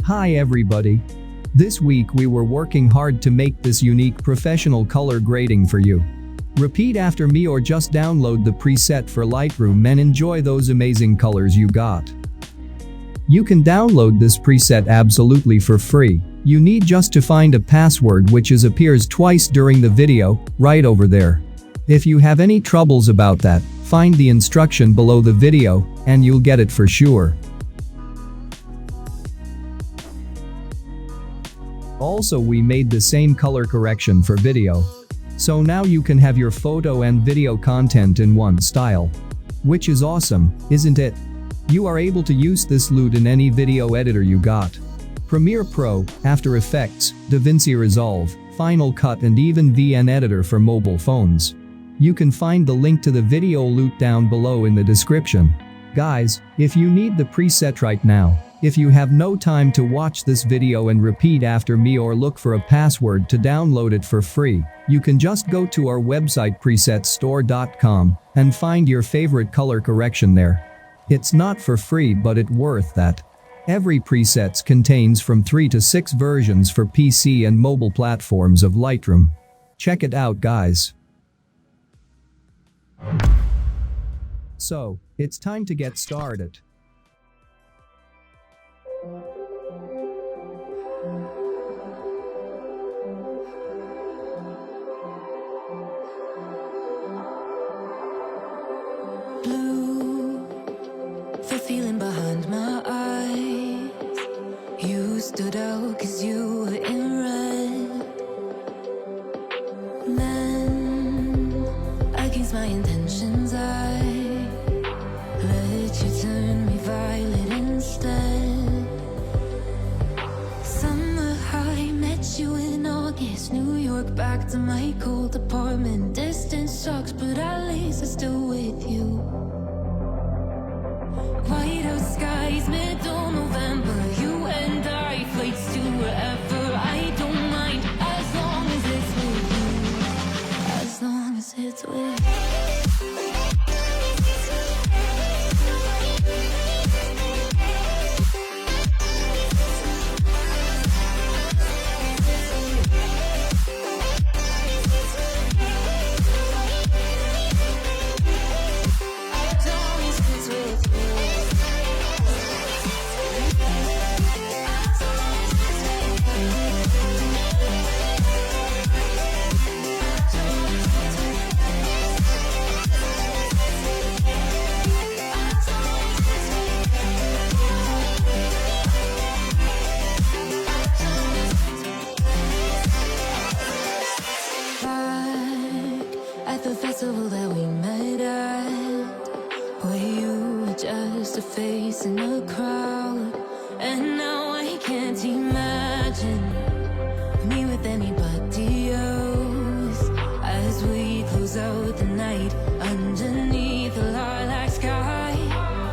Hi everybody. This week we were working hard to make this unique professional color grading for you. Repeat after me or just download the preset for Lightroom and enjoy those amazing colors you got. You can download this preset absolutely for free. You need just to find a password which appears twice during the video, right over there. If you have any troubles about that, find the instruction below the video, and you'll get it for sure. Also, we made the same color correction for video. So now you can have your photo and video content in one style. Which is awesome, isn't it? You are able to use this loot in any video editor you got. Premiere Pro, After Effects, DaVinci Resolve, Final Cut and even VN Editor for mobile phones. You can find the link to the video loot down below in the description. Guys, if you need the preset right now, if you have no time to watch this video and repeat after me or look for a password to download it for free, you can just go to our website presetstore.com and find your favorite color correction there. It's not for free but it's worth that. Every presets contains from 3 to 6 versions for PC and mobile platforms of Lightroom. Check it out guys. So, it's time to get started. Blue, the feeling behind my eyes. You stood out 'cause you were in red. Then, against my intentions, I let you turn me violet instead. Summer high, met you in August. New York, back to my cold apartment. Distance sucks, but at least I'm still with you. White house skies, middle November. You and I, flights to wherever. I don't mind, as long as it's with you. As long as it's with you. At the festival that we met at, where you were just a face in a crowd. And now I can't imagine me with anybody else. As we close out the night underneath the lilac sky.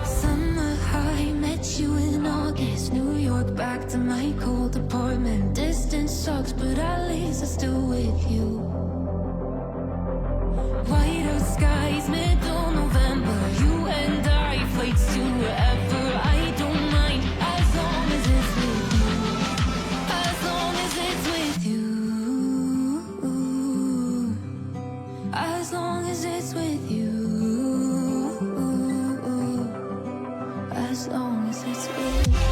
Summer high, met you in August. New York, back to my cold apartment. Distance sucks, but at least I'm still with you. White house skies, middle November. You and I, flights to wherever. I don't mind, as long as it's with you. As long as it's with you. As long as it's with you. As long as it's with you.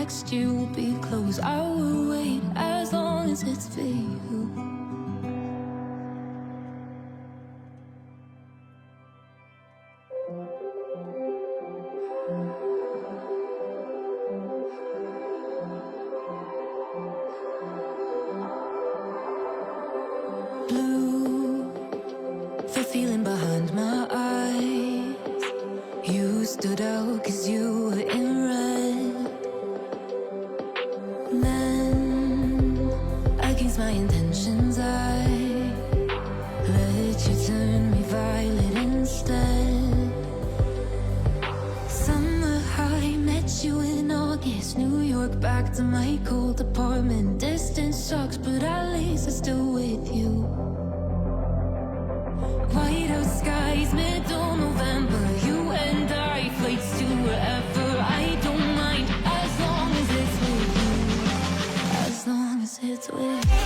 Next year will be close. I will wait as long as it's for you. feeling behind my eyes. You stood out 'cause you were in red. Then, against my intentions, I let you turn me violet instead. Summer high, met you in August. New York, back to my cold apartment. Distance sucks, but at least I'm still with you. White out skies, middle November. You and I, flights to wherever. I don't mind, as long as it's with you. As long as it's with you.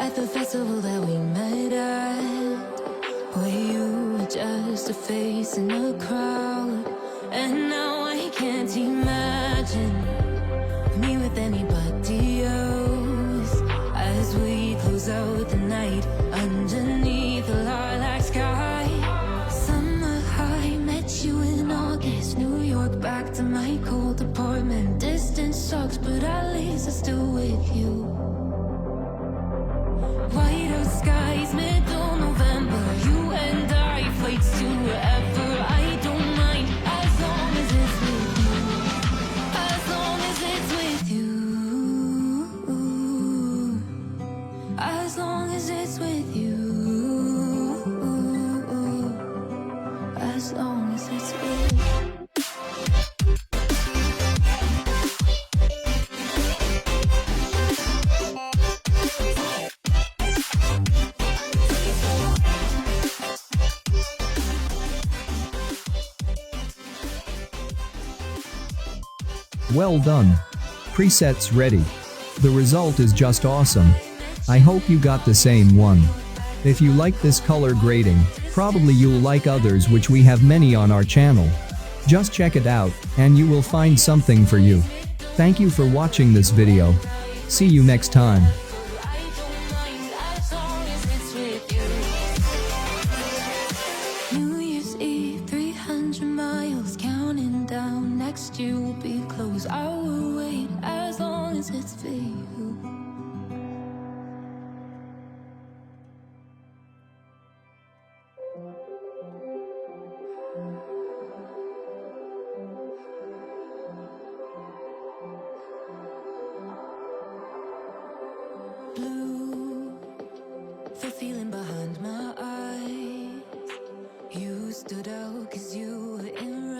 At the festival that we met at, where you were just a face in a crowd. And now I can't imagine me with anybody else. As we close out the night underneath the lilac sky. Summer high, met you in August. New York, back to my cold apartment. Distance sucks, but at least I'm still with you. White out skies, middle November. You and I, flights to wherever. I don't mind, as long as it's with you. As long as it's with you. As long as it's with you. As long as it's with you. Well done. Presets ready. The result is just awesome. I hope you got the same one. If you like this color grading, probably you'll like others, which we have many on our channel. Just check it out, and you will find something for you. Thank you for watching this video. See you next time. New Year's Eve, 300 miles, counting down. Next year will be close. I will wait as long as it's for you. Blue, the feeling behind my eyes. You stood out 'cause you were in